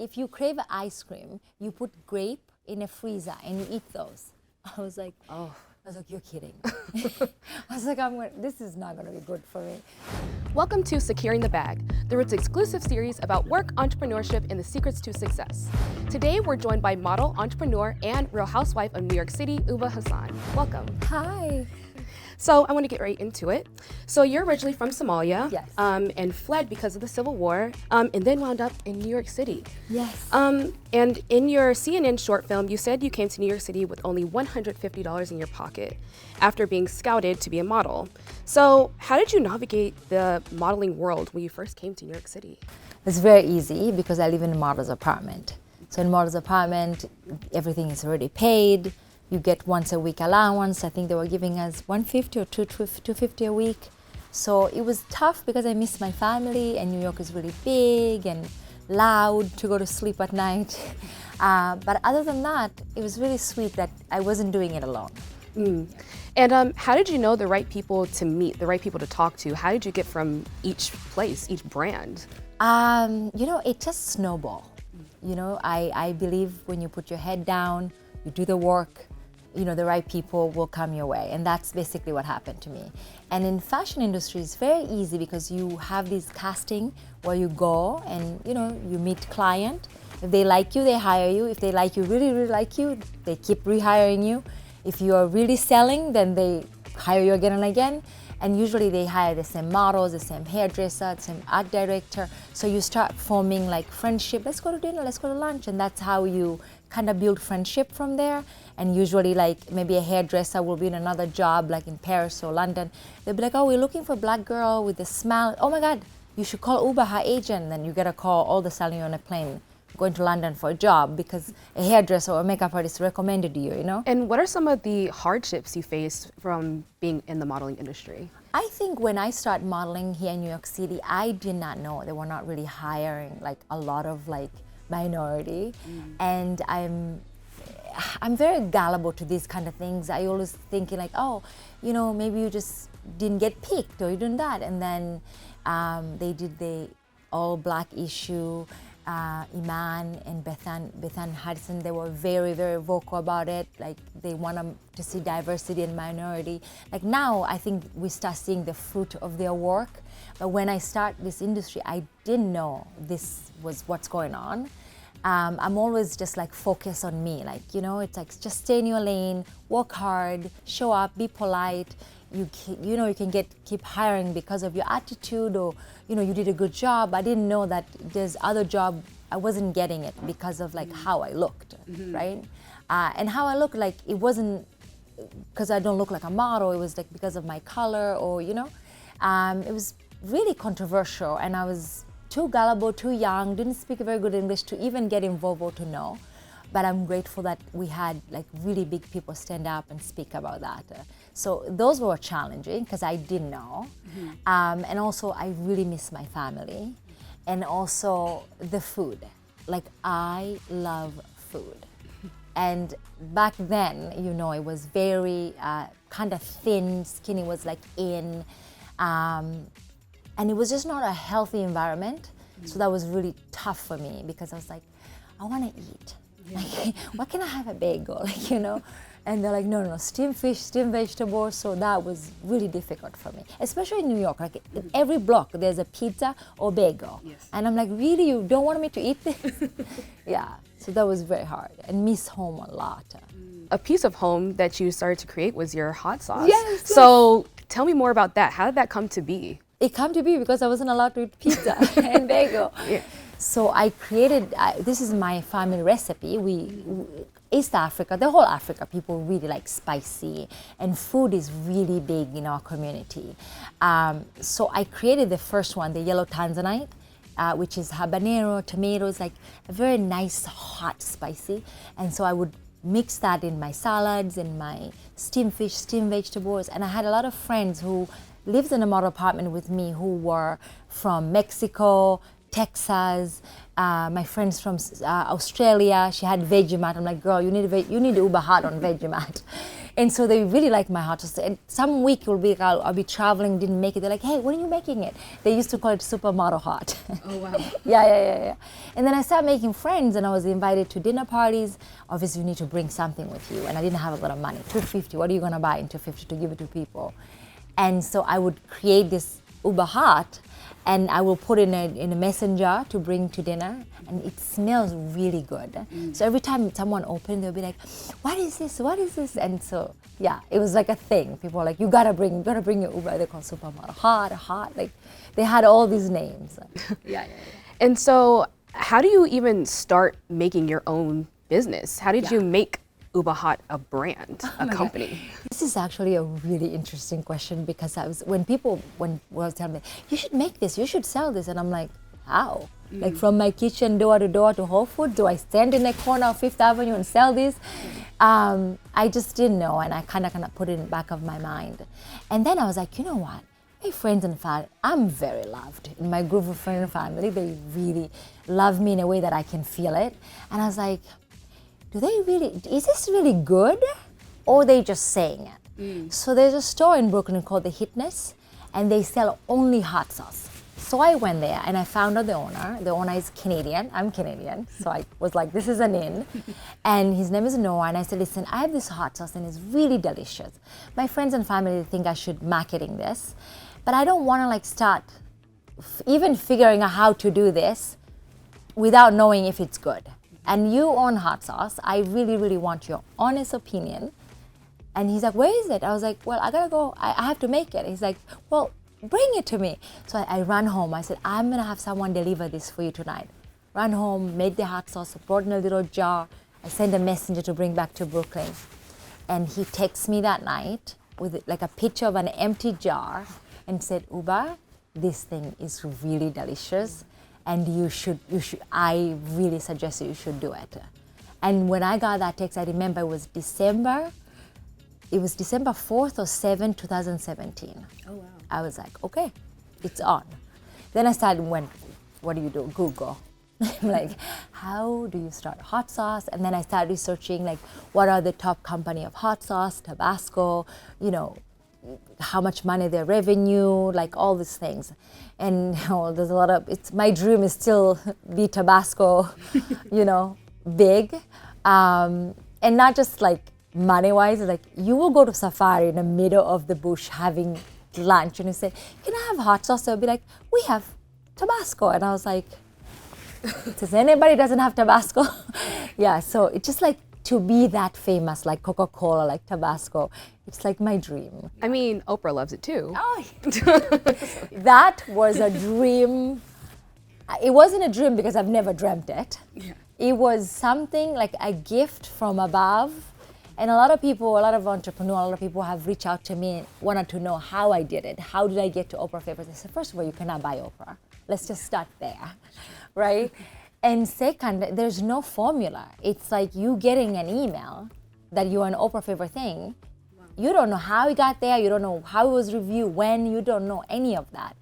if you crave ice cream, you put grape in a freezer and you eat those. I was like, you're kidding. I was like, this is not going to be good for me. Welcome to Securing the Bag, the Roots exclusive series about work, entrepreneurship, and the secrets to success. Today, we're joined by model, entrepreneur, and Real Housewife of New York City, Ubah Hassan. Welcome. Hi. So I want to get right into it. So you're originally from Somalia, Yes. And fled because of the Civil War, and then wound up in New York City. Yes. And in your CNN short film, you said you came to New York City with only $150 in your pocket after being scouted to be a model. So how did you navigate the modeling world when you first came to New York City? It's very easy because I live in a model's apartment. So in a model's apartment, everything is already paid. You get once a week allowance. I think they were giving us $150 or $250 a week. So it was tough because I miss my family, and New York is really big and loud to go to sleep at night. But other than that, it was really sweet that I wasn't doing it alone. And how did you know the right people to meet, the right people to talk to? How did you get from each place, each brand? It just snowballed. I believe when you put your head down, you do the work, the right people will come your way. And that's basically what happened to me. And in fashion industry, it's very easy because you have this casting where you go and, you meet client. If they like you, they hire you. If they like you, really, really like you, they keep rehiring you. If you are really selling, then they hire you again and again. And usually they hire the same models, the same hairdresser, the same art director. So you start forming like friendship. Let's go to dinner, let's go to lunch. And that's how you kind of build friendship from there. And usually like maybe a hairdresser will be in another job like in Paris or London. They'll be like, oh, we're looking for a black girl with a smile. Oh my God, you should call Ubah, her agent. Then you get a call all of a sudden you're on a plane going to London for a job because a hairdresser or a makeup artist recommended you, And what are some of the hardships you faced from being in the modeling industry? I think when I started modeling here in New York City, I did not know they were not really hiring like a lot of like minority. And I'm very gullible to these kind of things. I always thinking like, maybe you just didn't get picked or you didn't that. And then they did the all black issue. Iman and Bethan Hudson, they were very, very vocal about it. Like they want to see diversity and minority. Like now, I think we start seeing the fruit of their work. But when I start this industry, I didn't know this was what's going on. I'm always just like focus on me. Like, it's like just stay in your lane, work hard, show up, be polite. You can keep hiring because of your attitude or, you did a good job. I didn't know that there's other job, I wasn't getting it because of like how I looked, right? And how I look, like it wasn't because I don't look like a model, it was like because of my color or, it was really controversial and I was too gullible, too young, didn't speak very good English to even get involved or to know. But I'm grateful that we had like really big people stand up and speak about that. So those were challenging because I didn't know. And also I really miss my family and also the food. Like I love food. And back then, it was very kind of thin, skinny was like in. And it was just not a healthy environment. So that was really tough for me because I was like, I want to eat. Like, why can't I have a bagel? And they're like, no, steamed fish, steamed vegetables. So that was really difficult for me, especially in New York. Like in every block, there's a pizza or bagel. Yes. And I'm like, really, you don't want me to eat this? Yeah, so that was very hard and miss home a lot. A piece of home that you started to create was your hot sauce. Yes. So tell me more about that. How did that come to be? It came to be because I wasn't allowed to eat pizza and bagel. Yeah. So I created, this is my family recipe. East Africa, the whole Africa, people really like spicy and food is really big in our community. So I created the first one, the yellow tanzanite, which is habanero, tomatoes, like a very nice, hot, spicy. And so I would mix that in my salads and my steamed fish, steamed vegetables. And I had a lot of friends who lived in a model apartment with me who were from Mexico, Texas, my friends from Australia. She had Vegemite. I'm like, girl, you need Ubah Hut on Vegemite. And so they really like my hot sauce. And some week will be like, I'll be traveling, didn't make it. They're like, hey, when are you making it? They used to call it supermodel hot. Oh, wow. Yeah. And then I started making friends, and I was invited to dinner parties. Obviously, you need to bring something with you. And I didn't have a lot of money. $250, what are you going to buy in $250 to give it to people? And so I would create this Ubah hot, and I will put it in a messenger to bring to dinner, and it smells really good. So every time someone opened, they'll be like, what is this? What is this? And so, yeah, it was like a thing. People were like, you gotta bring your Ubah. They call supermodel hot. Like, they had all these names. Yeah. And so how do you even start making your own business? How did you make Ubah Hot a brand, a company? This is actually a really interesting question, because when people was telling me, you should make this, you should sell this, and I'm like, how? Like, from my kitchen door to door to Whole Foods, do I stand in the corner of Fifth Avenue and sell this? I just didn't know, and I kind of put it in the back of my mind. And then I was like, you know what? My friends and family, I'm very loved. In my group of friends and family, they really love me in a way that I can feel it. And I was like, is this really good, or are they just saying it? So there's a store in Brooklyn called The Hitness, and they sell only hot sauce. So I went there and I found out the owner. The owner is Canadian. I'm Canadian. So I was like, this is an in. And his name is Noah. And I said, listen, I have this hot sauce and it's really delicious. My friends and family think I should marketing this, but I don't want to start even figuring out how to do this without knowing if it's good. And you own hot sauce. I really, really want your honest opinion. And he's like, where is it? I was like, well, I gotta go. I have to make it. He's like, well, bring it to me. So I ran home. I said, I'm gonna have someone deliver this for you tonight. Ran home, made the hot sauce, brought in a little jar. I sent a messenger to bring back to Brooklyn. And he texts me that night with a picture of an empty jar and said, Ubah, this thing is really delicious. And you should, I really suggest you should do it. And when I got that text, I remember it was December 4th or 7th, 2017. Oh, wow. I was like, okay, it's on. Then I started, what do you do? Google. I'm like, how do you start hot sauce? And then I started researching, what are the top company of hot sauce, Tabasco, how much money their revenue, all these things. And there's a lot of, my dream is still be Tabasco, big. And not just money-wise, you will go to safari in the middle of the bush having lunch and you say, can I have hot sauce? They'll be like, we have Tabasco. And I was like, does anybody doesn't have Tabasco? Yeah, so it's just to be that famous, like Coca-Cola, like Tabasco, it's my dream. I mean, Oprah loves it too. Oh, that was a dream. It wasn't a dream because I've never dreamt it. Yeah. It was something like a gift from above. And a lot of entrepreneurs, a lot of people have reached out to me and wanted to know how I did it. How did I get to Oprah favorites? I said, first of all, you cannot buy Oprah. Let's just start there, right? And second, there's no formula. It's like you getting an email that you're an Oprah favorite thing. Wow. You don't know how it got there. You don't know how it was reviewed, when. You don't know any of that.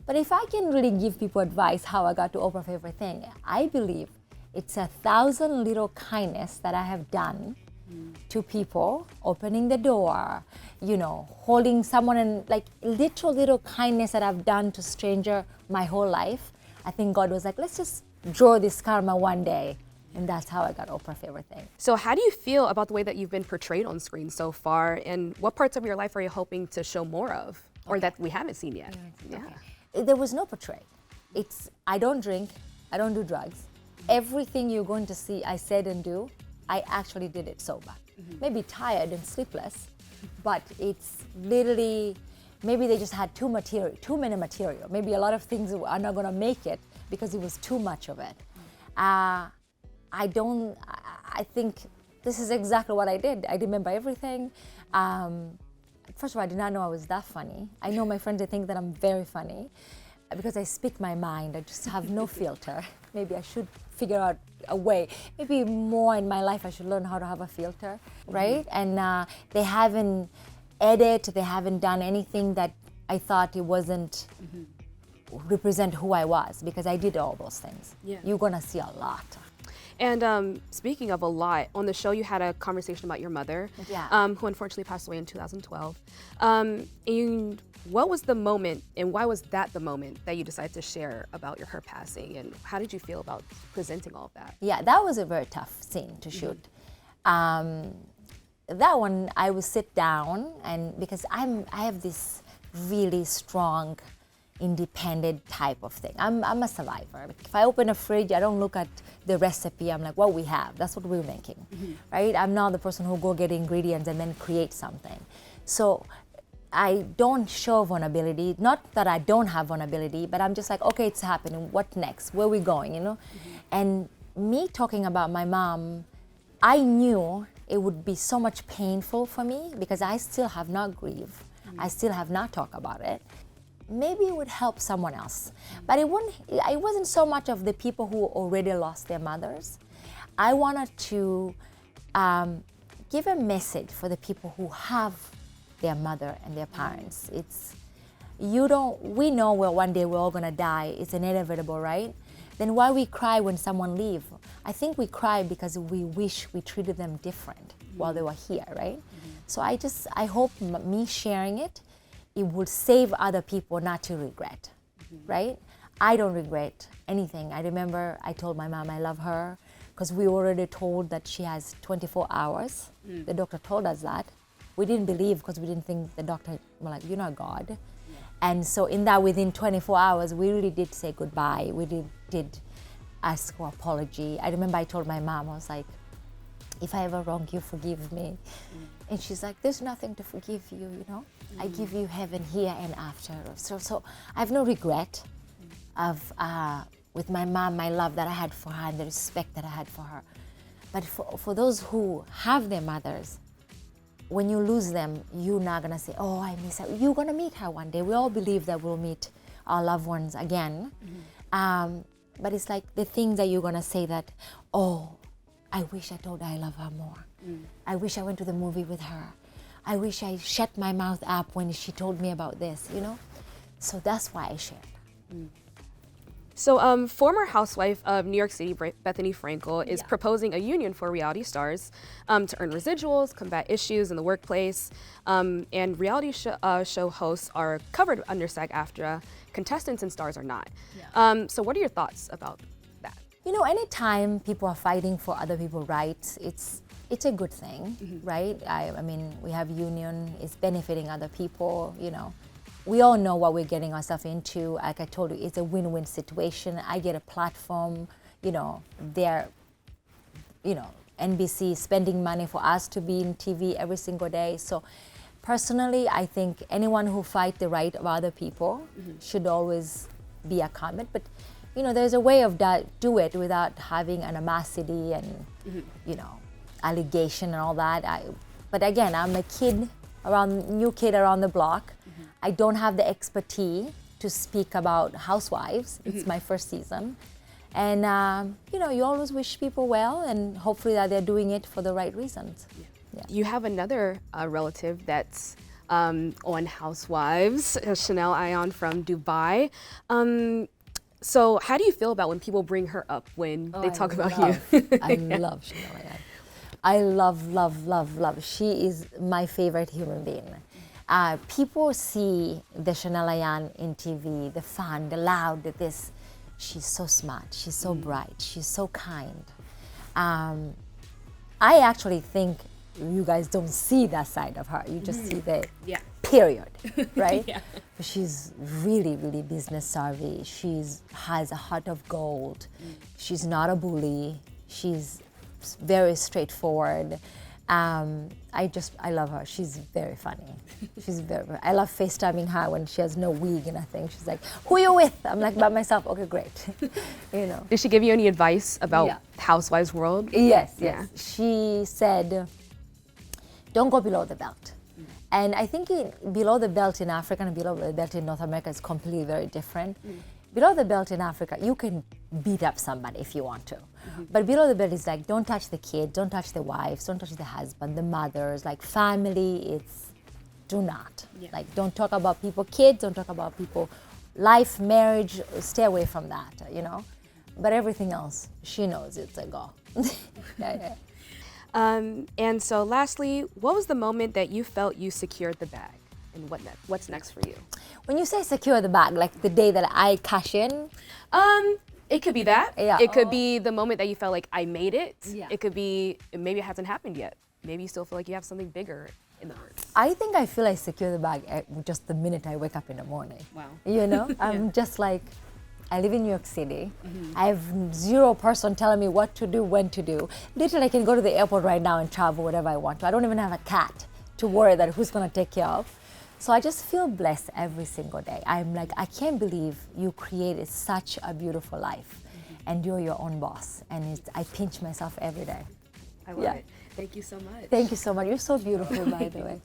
But if I can really give people advice how I got to Oprah favorite thing, I believe it's 1,000 little kindness that I have done to people, opening the door, holding someone, and little kindness that I've done to stranger my whole life. I think God was like, let's just draw this karma one day. And that's how I got Oprah favorite thing. So how do you feel about the way that you've been portrayed on screen so far? And what parts of your life are you hoping to show more of, or that we haven't seen yet? Okay. There was no portray. I don't drink, I don't do drugs. Everything you're going to see I said and do, I actually did it sober. Maybe tired and sleepless, but it's literally, maybe they just had too many material. Maybe a lot of things are not gonna make it because it was too much of it. I think this is exactly what I did. I remember everything. First of all, I did not know I was that funny. I know my friends, they think that I'm very funny because I speak my mind. I just have no filter. Maybe I should figure out a way. Maybe more in my life, I should learn how to have a filter, right? And they haven't edited, they haven't done anything that I thought it wasn't represent who I was, because I did all those things. Yeah. You're gonna see a lot. And speaking of a lot, on the show you had a conversation about your mother, who unfortunately passed away in 2012. And what was the moment, and why was that the moment that you decided to share about her passing, and how did you feel about presenting all of that? Yeah, that was a very tough scene to shoot. That one, I would sit down, and because I have this really strong, independent type of thing. I'm a survivor. If I open a fridge, I don't look at the recipe. I'm like, what we have, that's what we're making, right? I'm not the person who go get ingredients and then create something. So I don't show vulnerability. Not that I don't have vulnerability, but I'm just like, okay, it's happening. What next? Where are we going? You know? And me talking about my mom, I knew it would be so much painful for me because I still have not grieved. I still have not talked about it. Maybe it would help someone else. But it wasn't so much of the people who already lost their mothers. I wanted to give a message for the people who have their mother and their parents. We know one day we're all gonna die. It's inevitable, right? Then why we cry when someone leaves? I think we cry because we wish we treated them different while they were here, right? So I hope me sharing it would save other people not to regret, right? I don't regret anything. I remember I told my mom I love her because we already told that she has 24 hours. The doctor told us that. We didn't believe because we didn't think the doctor were like, you're not God. And so in that within 24 hours, we really did say goodbye. We did ask for apology. I remember I told my mom, I was like, if I ever wrong you, forgive me. And she's like, there's nothing to forgive you, you know? I give you heaven here and after. So I have no regret of, with my mom, my love that I had for her and the respect that I had for her. But for those who have their mothers, when you lose them, you're not gonna say, oh, I miss her. You're gonna meet her one day. We all believe that we'll meet our loved ones again. But it's like the things that you're gonna say that, oh, I wish I told her I love her more. I wish I went to the movie with her. I wish I shut my mouth up when she told me about this, you know? So that's why I shared. So former housewife of New York City, Bethany Frankel, is proposing a union for reality stars to earn residuals, combat issues in the workplace, and reality show hosts are covered under SAG-AFTRA. Contestants and stars are not. So what are your thoughts about that? You know, anytime people are fighting for other people's rights, it's a good thing, right? I mean, we have union, it's benefiting other people, you know. We all know what we're getting ourselves into. Like I told you, it's a win-win situation. I get a platform, you know, NBC spending money for us to be in TV every single day. So personally, I think anyone who fights the right of other people should always be a comment. But, you know, there's a way of do it without having animosity and, you know, allegation and all that. But again, I'm a new kid around the block. I don't have the expertise to speak about Housewives. It's my first season. And, you know, you always wish people well and hopefully that they're doing it for the right reasons. You have another relative that's on Housewives, Chanel Ayan from Dubai. So how do you feel about when people bring her up when they talk about you? I love Chanel Ayan. I love. She is my favorite human being. People see the Chanel Ayan in TV, the fun, the loud, this. She's so smart, she's so bright, she's so kind. I actually think you guys don't see that side of her. You just see the period, right? But she's really, really business savvy. She has a heart of gold. She's not a bully. She's very straightforward. I love her. She's very funny. I love FaceTiming her when she has no wig and nothing. She's like, who you with? I'm like, by myself. Okay, great. You know. Did she give you any advice about Housewives world? Yes. She said, don't go below the belt. And I think below the belt in Africa and below the belt in North America is completely very different. Below the belt in Africa, you can beat up somebody if you want to. But below the belt is like, don't touch the kids, don't touch the wives, don't touch the husband, the mothers, like family, do not. Like, don't talk about people, kids, don't talk about people, life, marriage, stay away from that, you know. But everything else, she knows it's a go. Yeah. And so lastly, what was the moment that you felt you secured the bag? And what's next for you? When you say secure the bag, like the day that I cash in? It could be that. Yeah. It could be the moment that you felt like I made it. Yeah. It could be, maybe it hasn't happened yet. Maybe you still feel like you have something bigger in the works. I think I feel I secure the bag just the minute I wake up in the morning. Wow. You know, I'm just like, I live in New York City. I have zero person telling me what to do, when to do. Literally, I can go to the airport right now and travel whatever I want to. I don't even have a cat to worry that who's gonna take care of. So I just feel blessed every single day. I'm like, I can't believe you created such a beautiful life and you're your own boss. And I pinch myself every day. I love it. Thank you so much. Thank you so much. You're so beautiful, by the way.